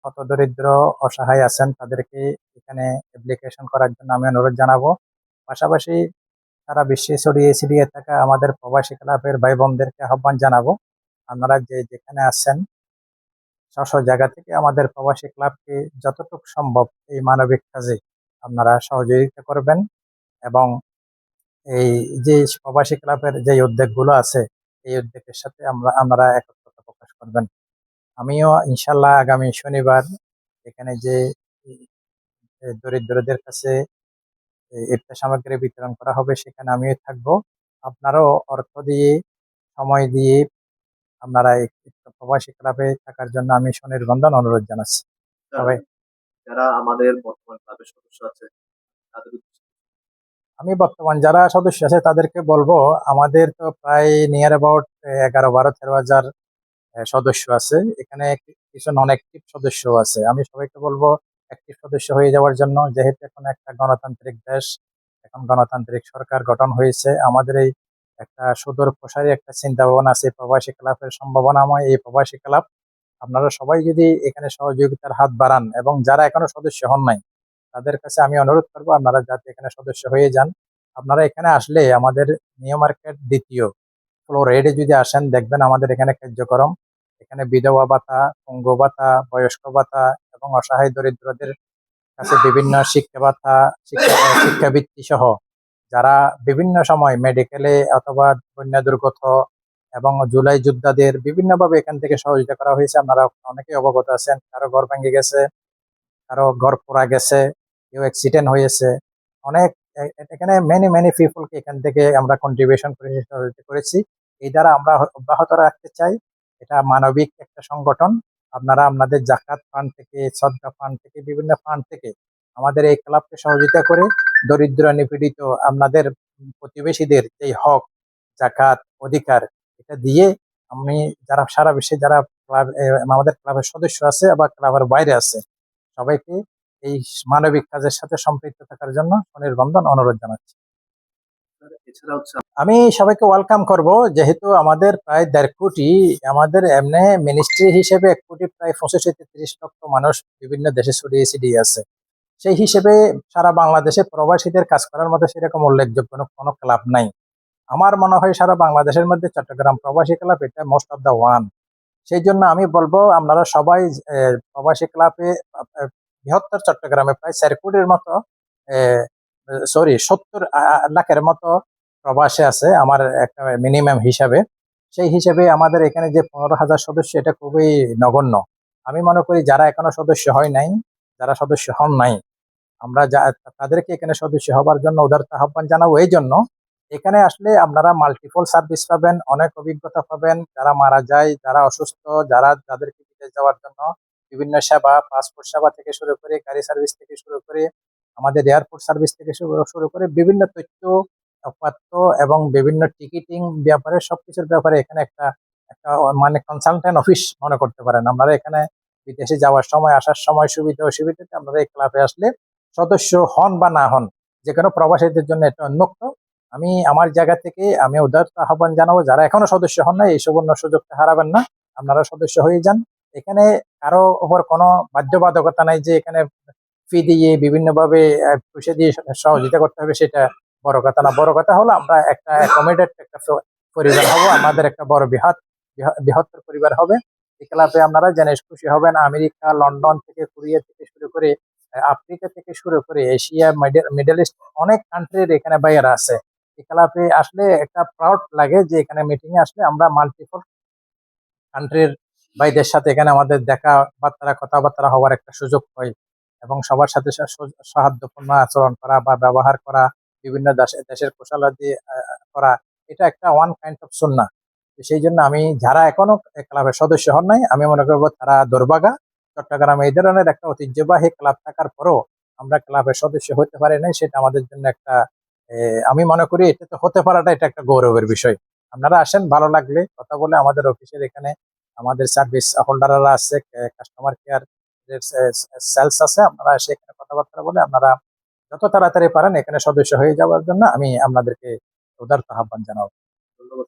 হতদরিদ্র অসহায় আছেন তাদেরকে এখানে অ্যাপ্লিকেশন করার জন্য আমি অনুরোধ জানাবো। পাশাপাশি সারা বিশ্বে ছড়িয়ে ছিটিয়ে থাকা আমাদের প্রবাসী ক্লাবের ভাই বোনদেরকে আহ্বান জানাবো, আপনারা যে যেখানে আছেন স্ব জায়গা থেকে আমাদের প্রবাসী ক্লাবকে যতটুকু সম্ভব এই মানবিক কাজে আপনারা সহযোগিতা করবেন এবং এই যে প্রবাসী ক্লাবের যে উদ্যোগগুলো আছে এই উদ্যোগের সাথে আপনারা একত্রতা প্রকাশ করবেন। আমিও ইনশাল্লাহ আগামী শনিবার এখানে যে দরিদ্রদের কাছে ইফতার সামগ্রী বিতরণ করা হবে সেখানে আমিও থাকবো। আপনারাও অর্থ দিয়ে, সময় দিয়ে আপনারা এই প্রবাসী ক্লাবে থাকার জন্য আমি সনির্বন্ধন অনুরোধ জানাচ্ছি স্যার, সবাই। যারা আমাদের বর্তমান ক্লাবের সদস্য আছে তাদের উদ্দেশ্যে আমি বর্তমান যারা সদস্য আছে তাদেরকে বলবো, আমাদের তো প্রায় নিয়ার অ্যাবাউট 11, 12, 13 হাজার সদস্য আছে এখানে। কিছু নন অ্যাক্টিভ সদস্য আছে। আমি সবাইকে বলবো অ্যাক্টিভ সদস্য হয়ে যাওয়ার জন্য, যেহেতু এখন একটা গণতান্ত্রিক দেশ, এখন গণতান্ত্রিক সরকার গঠন হয়েছে। আমাদের এই একটা সুদূর প্রসারী একটা চিন্তা ভাবনা আছে প্রবাসী ক্লাবের সম্ভাবনাময় এই প্রবাসী ক্লাব। আপনারা সবাই যদি এখানে সহযোগিতার হাত বাড়ান এবং যারা এখনো সদস্য হন নাই তাদের কাছে আমি অনুরোধ করবো আপনারা যাতে এখানে সদস্য হয়ে যান। আপনারা এখানে আসলে আমাদের নিউ মার্কেট দ্বিতীয় ফ্লোর রেডে যদি আসেন দেখবেন আমাদের এখানে কার্যক্রম, এখানে বিধবা ভাতা, পঙ্গু ভাতা, বয়স্ক ভাতা এবং অসহায় দরিদ্রদের কাছে বিভিন্ন শিক্ষা ভাতা, শিক্ষাবৃত্তি সহ যারা বিভিন্ন সময় মেডিকেলে অথবা বন্যা দুর্গত এবং জুলাই যোদ্ধাদের বিভিন্নভাবে এখান থেকে সহযোগিতা করা হয়েছে। আপনারা অনেকেই অবগত আছেন, কারো ঘর ভেঙে গেছে, কারো ঘর পোড়া গেছে, কেউ অ্যাক্সিডেন্ট হয়েছে। অনেক এখানে মেনি মেনি পিপলকে এখান থেকে আমরা কন্ট্রিবিউশন করে সহযোগিতা করেছি। এই দ্বারা আমরা অব্যাহত রাখতে চাই। এটা মানবিক একটা সংগঠন। আপনারা আপনাদের জাকাত ফান্ড থেকে, সদকা ফান্ড থেকে, বিভিন্ন ফান্ড থেকে আমাদের এই ক্লাবকে সহযোগিতা করে দরিদ্র নিপীড়িত আপনাদের প্রতিবেশীদের যে হক, জাকাত, অধিকার এটা দিয়ে আমি যারা সারা বিশ্বে যারা ক্লাব আমাদের ক্লাবের সদস্য আছে বা ক্লাবের বাইরে আছে সবাইকে এই মানবিক কাজের সাথে সম্পৃক্ত থাকার জন্য স্বনির্বন্ধন অনুরোধ জানাচ্ছি। স্যার, এছাড়া হচ্ছে আমি সবাইকে ওয়েলকাম করব, যেহেতু আমাদের প্রায় 1.5 কোটি, আমাদের এমনি মিনিস্ট্রি হিসেবে 1 কোটি প্রায় 25-30 লক্ষ মানুষ বিভিন্ন দেশে ছড়িয়ে ছিটিয়ে আছে। সেই হিসেবে সারা বাংলাদেশে প্রবাসীদের কাজ করার মতো সেরকম উল্লেখযোগ্য কোনো ক্লাব নাই। আমার মনে হয় সারা বাংলাদেশের মধ্যে চট্টগ্রাম প্রবাসী ক্লাব এটা মোস্ট অফ দা ওয়ান। সেই জন্য আমি বলবো আপনারা সবাই প্রবাসী ক্লাবে বৃহত্তর চট্টগ্রামে প্রায় 4 কোটির মতো, সরি 70 লাখের মতো প্রবাসী আছে আমার একটা মিনিমাম হিসাবে। সেই হিসেবে আমাদের এখানে যে 15,000 সদস্য এটা খুবই নগণ্য। আমি মনে করি যারা এখনো সদস্য হয় নাই, যারা সদস্য হন নাই, আমরা তাদেরকে এখানে সদস্য হবার জন্য উদারতা আহ্বান জানাবো। এই জন্য এখানে আসলে আপনারা মাল্টিপল সার্ভিস পাবেন, অনেক অভিজ্ঞতা পাবেন। যারা মারা যায়, যারা অসুস্থ, যাদেরকে বিদেশ যাওয়ার জন্য বিভিন্ন সেবা, পাসপোর্ট সেবা থেকে শুরু করে, গাড়ি সার্ভিস থেকে শুরু করে, আমাদের এয়ারপোর্ট সার্ভিস থেকে শুরু করে বিভিন্ন তথ্য উপাত্ত এবং বিভিন্ন টিকিটিং ব্যাপারে সবকিছুর ব্যাপারে এখানে একটা একটা মানে কনসালটেন্ট অফিস মনে করতে পারেন। আপনারা এখানে বিদেশে যাওয়ার সময়, আসার সময় সুবিধা অসুবিধাতে আপনারা এই ক্লাবে আসলে সদস্য হন বা না হন, যে কোনো প্রবাসীদের জন্য এটা উন্মুক্ত। আমি আমার জায়গা থেকে আমি উদারতা আহ্বান জানাবো, যারা এখনো সদস্য হন না এই সুবর্ণ সুযোগটা হারাবেন না, আপনারা সদস্য হয়ে যান। এখানে কারো উপর কোনো বাধ্যবাধকতা নাই যে এখানে ফি দিয়ে বিভিন্নভাবে পয়সা দিয়ে সহযোগিতা করতে হবে, সেটা বড় কথা না। বড় কথা হলো আমরা একটা অ্যাকোমোডেট একটা পরিবার হব, আমাদের একটা বড় বৃহত্তর পরিবার হবে। এই ক্লাবে আপনারা জেনে খুশি হবেন, আমেরিকা, লন্ডন থেকে, কোরিয়া থেকে শুরু করে, আফ্রিকা থেকে শুরু করে এশিয়া, মিডল ইস্ট অনেক কান্ট্রির এখানে বাইরে আছে। এই ক্লাবে আসলে একটা প্রাউড লাগে যে এখানে মিটিং এ আসলে আমরা মাল্টিপল কান্ট্রির ভাইদের সাথে এখানে আমাদের দেখা বার্তা, কথাবার্তা হওয়ার একটা সুযোগ হয় এবং সবার সাথে সৌহার্দ্যপূর্ণ আচরণ করা বা ব্যবহার করা, বিভিন্ন দেশের কুশলাদি করা, এটা একটা ওয়ান কাইন্ড অফ সুন্নাহ। সেই জন্য আমি যারা এখনো ক্লাবের সদস্য হন নাই আমি মনে করবো তারা দুর্ভাগা। চট্টগ্রামে এই ধরনের একটা ঐতিহ্যবাহী ক্লাব থাকার পরও আমরা ক্লাবের সদস্য হতে পারি নাই, সেটা আমাদের জন্য একটা আমি মনে করি এটা তো হতে পারাটা এটা একটা গৌরবের বিষয়। আপনারা আসেন, ভালো লাগলে কথা বলে। আমাদের অফিসের এখানে আমাদের সার্ভিস হোল্ডাররা আছে, কাস্টমার কেয়ার সেলস আছে, আপনারা এসে এখানে কথাবার্তা বলে আপনারা যত তাড়াতাড়ি পারেন এখানে সদস্য হয়ে যাওয়ার জন্য আমি আপনাদেরকে উদারতা আহ্বান জানাবো। ধন্যবাদ।